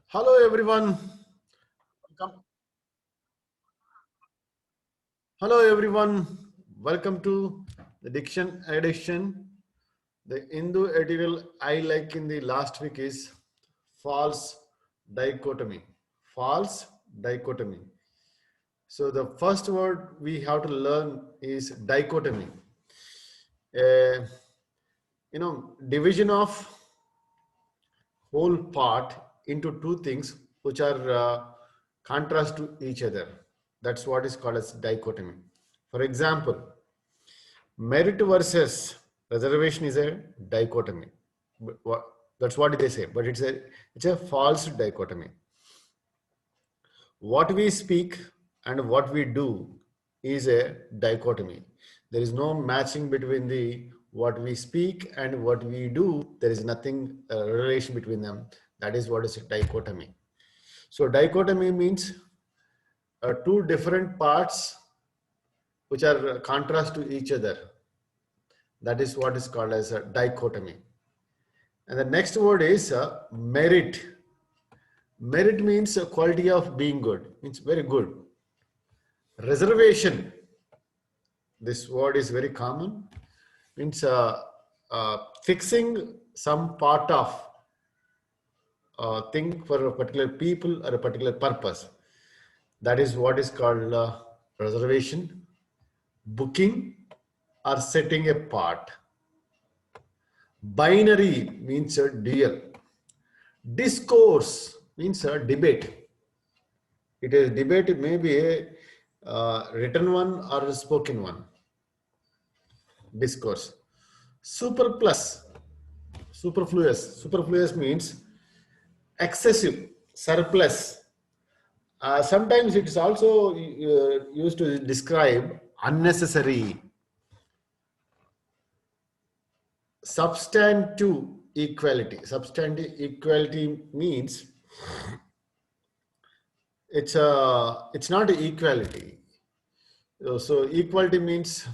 Hello everyone. Welcome. Hello everyone. Welcome to the Diction edition. The Hindu editorial I like in the last week is false dichotomy. False dichotomy. So the first word we have to learn is dichotomy. Uh, Division of whole part into two things which are contrast to each other. That's what is called as dichotomy. For example, merit versus reservation is a dichotomy. That's what they say, but it's a false dichotomy. What we speak and what we do is a dichotomy. There is no matching between the what we speak and what we do. There is nothing relation between them. That is what is a dichotomy. So dichotomy means two different parts which are contrast to each other. That is what is called as a dichotomy. And the next word is merit. Merit means a quality of being good. Means very good. Reservation. This word is very common. Means fixing some part of thing for a particular people or a particular purpose. That is what is called reservation, booking, or setting apart. Binary means a dual. Discourse means a debate. It is debate, it may be a written one or a spoken one. Discourse. Superplus, superfluous. Superfluous means excessive, surplus. Sometimes it is also used to describe unnecessary. Substantive equality. Substantive equality means it's not equality. So equality means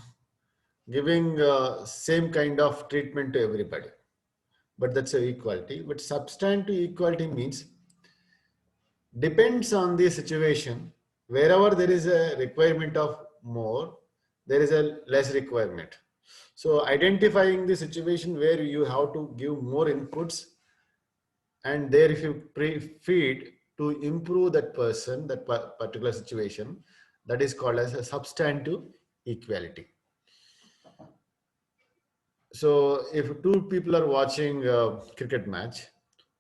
giving same kind of treatment to everybody, but that's a equality. But substantive equality means depends on the situation. Wherever there is a requirement of more, there is a less requirement. So identifying the situation where you have to give more inputs, and there if you feed to improve that person, that particular situation, that is called as a substantive equality. So if two people are watching a cricket match,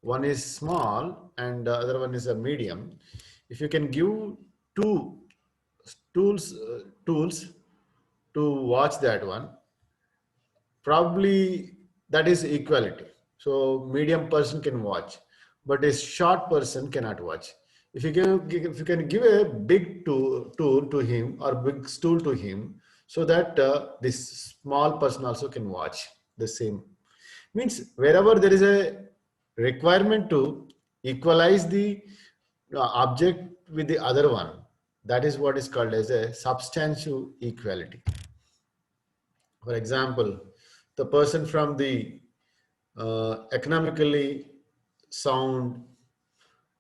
one is small and the other one is a medium. If you can give two tools to watch that one, probably that is equality. So medium person can watch, but a short person cannot watch. If you can give a big tool to him or big stool to him, so that this small person also can watch the same. Means wherever there is a requirement to equalize the object with the other one, that is what is called as a substantive equality. For example, the person from the economically sound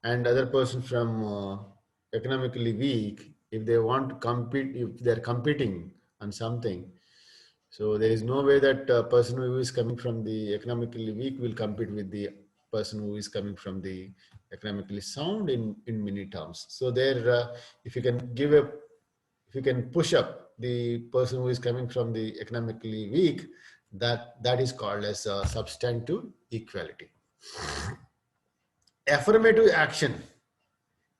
and other person from economically weak, if they want to compete, if they're competing on something, so there is no way that person who is coming from the economically weak will compete with the person who is coming from the economically sound in many terms. So there, if you can give a, if you can push up the person who is coming from the economically weak, that is called as substantive equality. Affirmative action.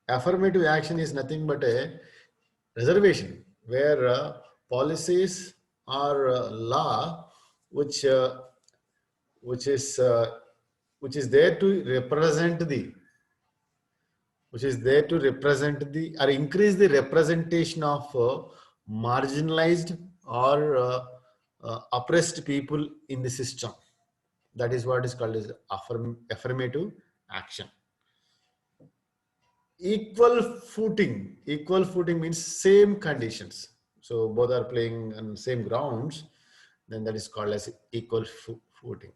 Affirmative action is nothing but a reservation where policies or law which which is uh, which is there to represent the or increase the representation of marginalized or oppressed people in the system. That is what is called as affirmative action. Equal footing means same conditions, so both are playing on same grounds, then that is called as equal footing.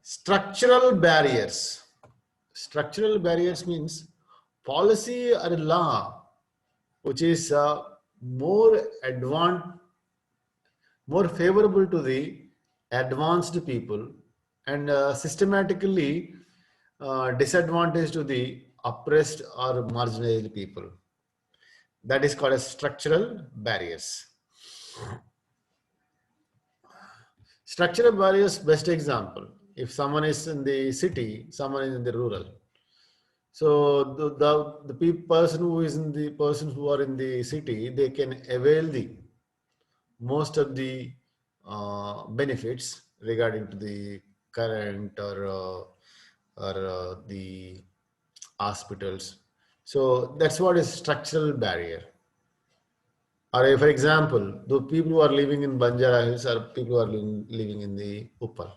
Structural barriers. Structural barriers means policy or law which is more more favorable to the advanced people and systematically disadvantage to the oppressed or marginalized people. That is called as structural barriers. Structural barriers, best example. If someone is in the city, someone is in the rural. So person who is in the persons who are in the city, they can avail the most of the benefits regarding to the current or the hospitals. So that's what is structural barrier. Or for example, the people who are living in Banjara Hills or people who are living in the Uppal,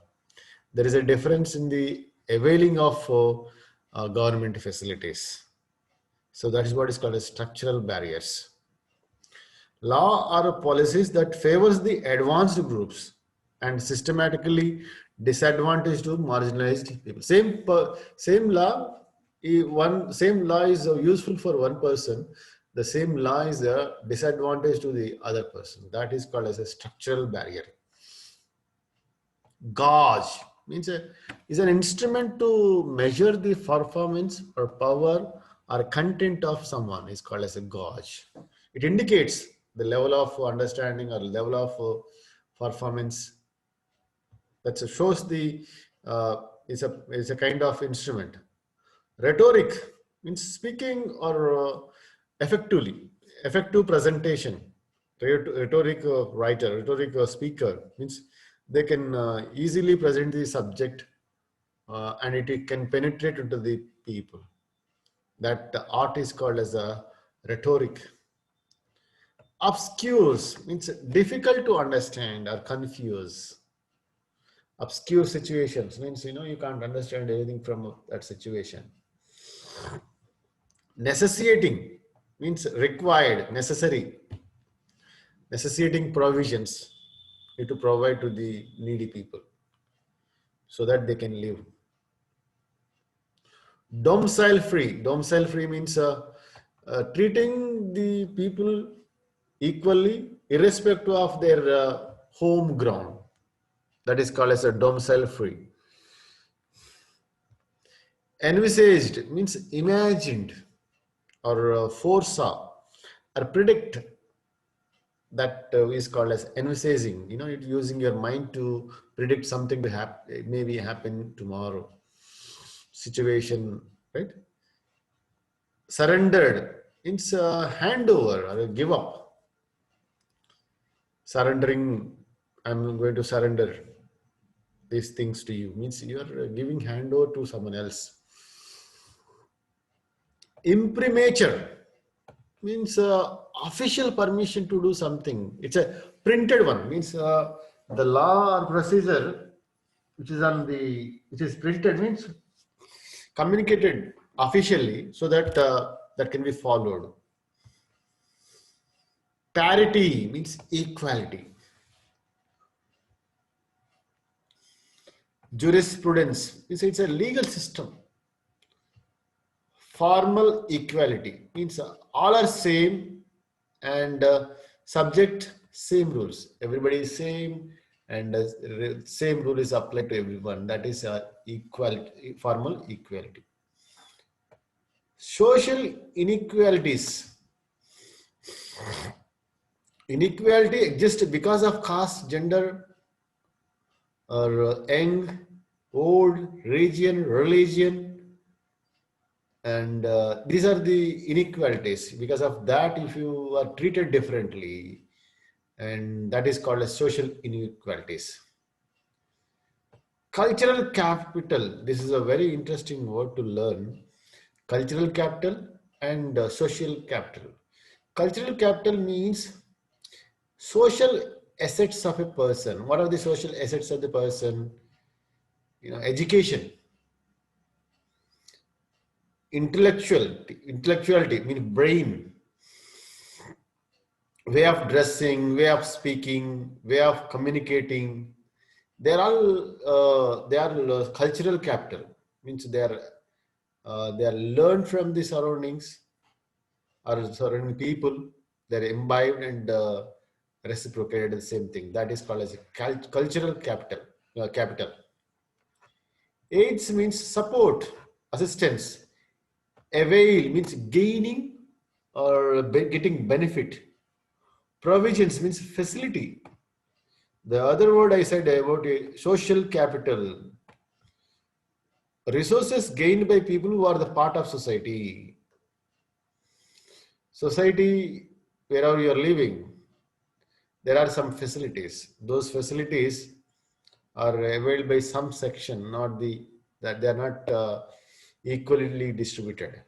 there is a difference in the availing of government facilities. So that is what is called as structural barriers. Law are policies that favors the advanced groups and systematically disadvantage to marginalized people. Same law, same law is useful for one person. The same law is a disadvantage to the other person. That is called as a structural barrier. Gauge means is an instrument to measure the performance or power or content of someone is called as a gauge. It indicates the level of understanding or level of performance. That shows the is a kind of instrument. Rhetoric means speaking or effective presentation. Rhetoric writer, rhetoric speaker means they can easily present the subject and it can penetrate into the people. That art is called as a rhetoric. Obscures means difficult to understand or confuse. Obscure situations means you can't understand anything from that situation. Necessitating means required, necessary. Necessitating provisions need to provide to the needy people so that they can live. Domicile free. Domicile free means treating the people equally irrespective of their home ground. That is called as a domicile free. Envisaged means imagined or foresaw or predict. That is called as envisaging. Using your mind to predict something to happen, maybe happen tomorrow. Situation, right? Surrendered means handover or give up. Surrendering, I'm going to surrender these things to you means you are giving handover to someone else. Imprimatur means official permission to do something. It's a printed one, means the law or procedure which is printed means communicated officially so that that can be followed. Parity means equality. Jurisprudence means it's a legal system. Formal equality means all are same and subject same rules. Everybody is same and same rule is applied to everyone. That is equality, formal equality. Social inequalities. Inequality exists because of caste, gender, or young, old, region, religion, and these are the inequalities. Because of that, if you are treated differently, and that is called as social inequalities. Cultural capital. This is a very interesting word to learn. Cultural capital and social capital. Cultural capital means social assets of a person. What are the social assets of the person? Education. Intellectuality means brain, way of dressing, way of speaking, way of communicating. They are cultural capital, means they are They are learned from the surroundings or surrounding people. They're imbibed and reciprocated the same thing. That is called as a cultural capital. Capital. Aids means support, assistance. Avail means gaining or getting benefit. Provisions means facility. The other word I said about social capital. Resources gained by people who are the part of society. Society, wherever you are living, there are some facilities. Those facilities are availed by some section, not that they are not equally distributed.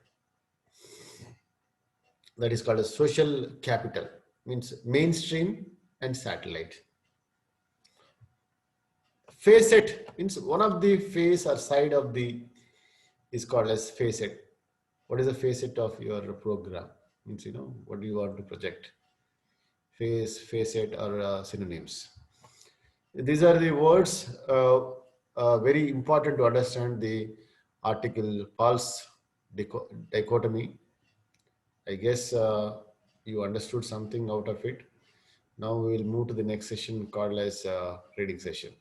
That is called a social capital, means mainstream and satellite. Facet means one of the face or side of the is called as facet. What is the facet of your program? Means what do you want to project? Face, facet, or synonyms. These are the words very important to understand the article false dichotomy. I guess you understood something out of it. Now we will move to the next session called as reading session.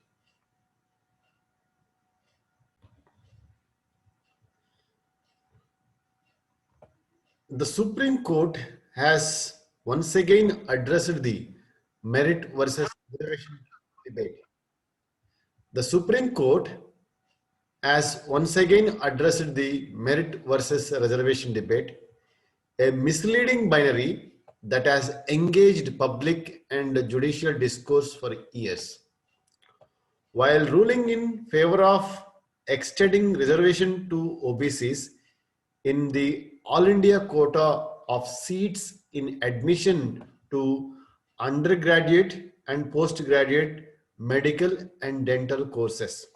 The Supreme Court has once again addressed the merit versus reservation debate. The Supreme Court has once again addressed the merit versus reservation debate, a misleading binary that has engaged public and judicial discourse for years. While ruling in favor of extending reservation to OBCs in the All India quota of seats in admission to undergraduate and postgraduate medical and dental courses.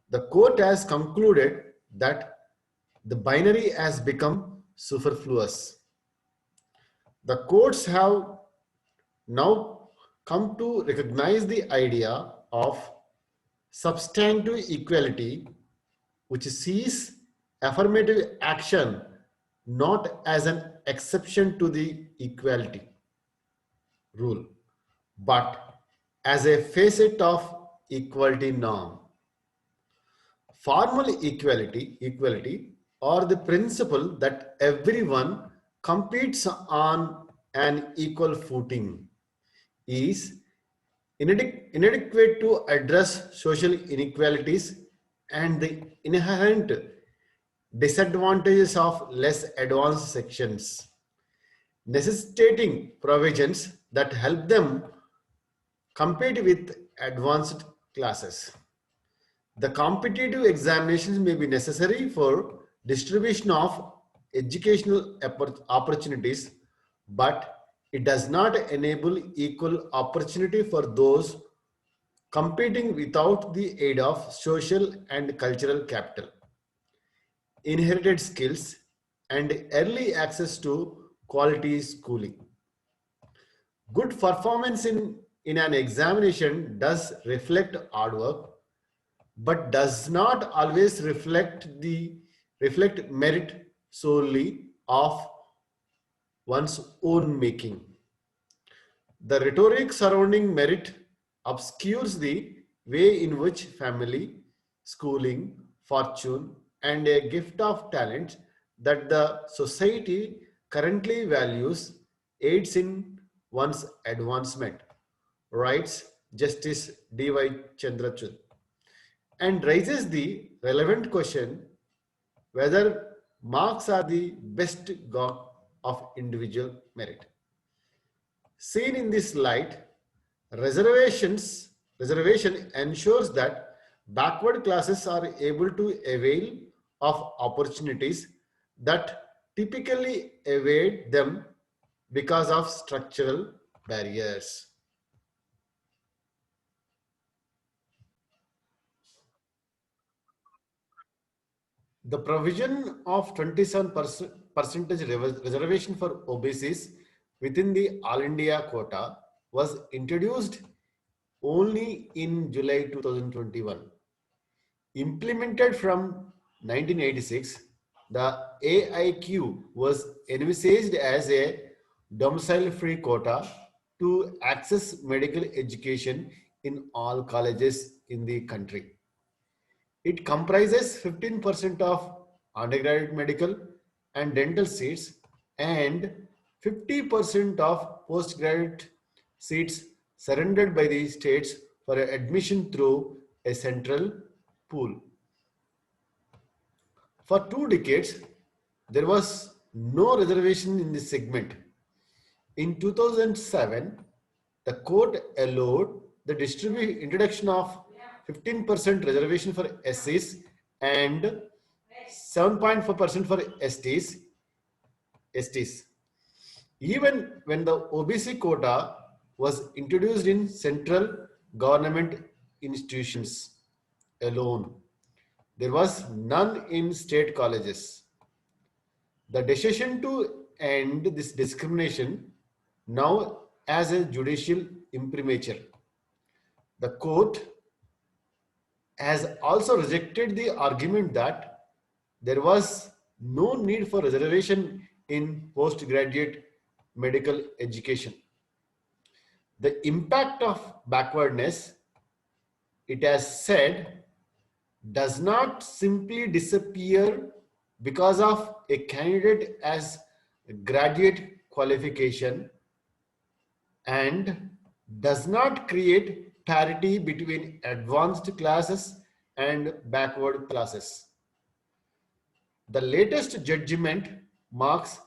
The court has concluded that the binary has become superfluous. The courts have now come to recognize the idea of substantive equality, which sees affirmative action not as an exception to the equality rule, but as a facet of equality norm. Formal equality, or the principle that everyone competes on an equal footing, is inadequate to address social inequalities and the inherent disadvantages of less advanced sections, necessitating provisions that help them compete with advanced classes. The competitive examinations may be necessary for distribution of educational opportunities, but it does not enable equal opportunity for those competing without the aid of social and cultural capital, inherited skills, and early access to quality schooling. Good performance in an examination does reflect hard work, but does not always reflect merit solely of one's own making. The rhetoric surrounding merit obscures the way in which family, schooling, fortune, and a gift of talent that the society currently values aids in one's advancement, writes Justice D.Y. Chandrachud, and raises the relevant question whether marks are the best gauge of individual merit. Seen in this light, reservation ensures that backward classes are able to avail of opportunities that typically evade them because of structural barriers. The provision of 27% percentage reservation for OBCs within the All India quota was introduced only in July 2021. Implemented from 1986, The AIQ was envisaged as a domicile-free quota to access medical education in all colleges in the country. It comprises 15% of undergraduate medical and dental seats and 50% of postgraduate seats surrendered by the states for admission through a central pool. For 2 decades, there was no reservation in this segment. In 2007, the court allowed the introduction of 15% reservation for SCs and 7.4% for STs. Even when the OBC quota was introduced in central government institutions alone, there was none in state colleges. The decision to end this discrimination now as a judicial imprimatur. The court has also rejected the argument that there was no need for reservation in postgraduate medical education. The impact of backwardness, it has said, does not simply disappear because of a candidate as graduate qualification and does not create parity between advanced classes and backward classes. The latest judgment marks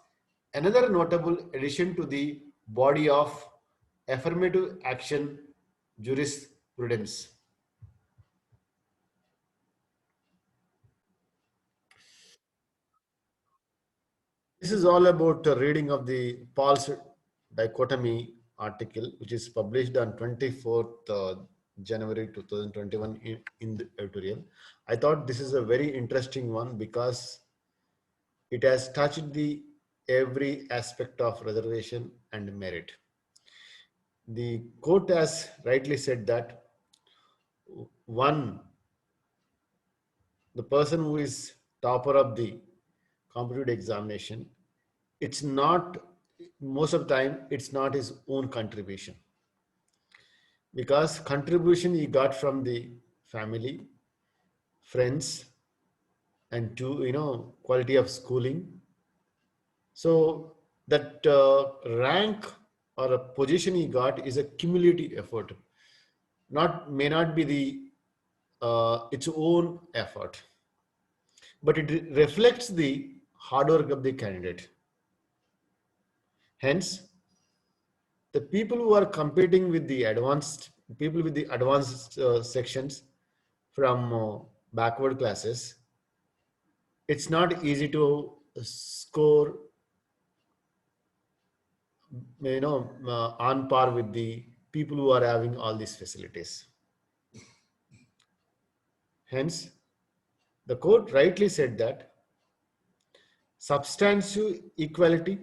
another notable addition to the body of affirmative action jurisprudence. This is all about a reading of the Paul's Dichotomy article, which is published on 24th January 2021 in the editorial. I thought this is a very interesting one because it has touched the every aspect of reservation and merit. The court has rightly said that one, the person who is topper of the competitive examination, it's not, most of the time it's not his own contribution, because contribution he got from the family, friends, and to quality of schooling. So that rank or a position he got is a cumulative effort, not may not be the its own effort, but it reflects the hard work of the candidate. Hence, the people who are competing with the advanced people with the advanced sections from backward classes, it's not easy to score on par with the people who are having all these facilities. Hence, the court rightly said that substantive equality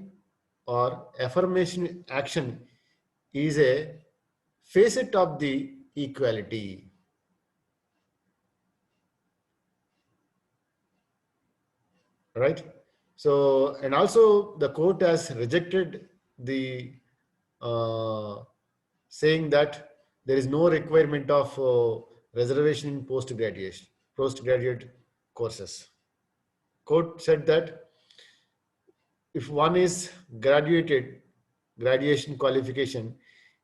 or affirmation action is a facet of the equality. Right? So, and also the court has rejected the saying that there is no requirement of reservation in postgraduate courses. Court said that if one is graduation qualification,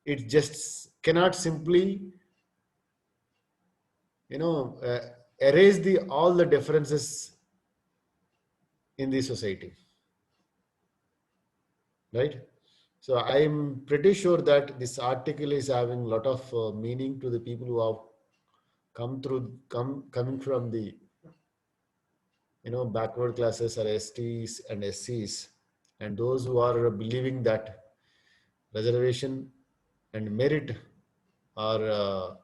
it just cannot simply erase the all the differences in the society, right? So I am pretty sure that this article is having a lot of meaning to the people who have coming from the backward classes or STs and SCs, and those who are believing that reservation and merit are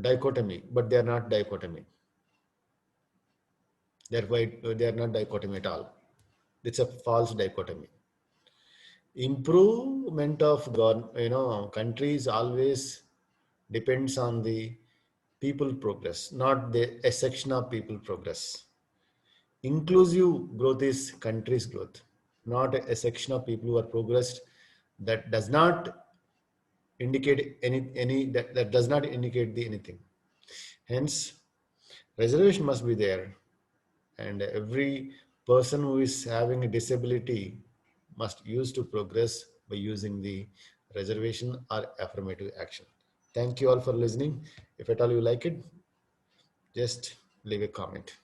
dichotomy, but they are not dichotomy. They are not dichotomy at all. It's a false dichotomy. Improvement of countries always depends on the people progress, not a section of people progress. Inclusive growth is country's growth, not a section of people who are progressed. That does not indicate any that does not indicate the anything. Hence, reservation must be there, and every person who is having a disability must use to progress by using the reservation or affirmative action. Thank you all for listening. If at all you like it, just leave a comment.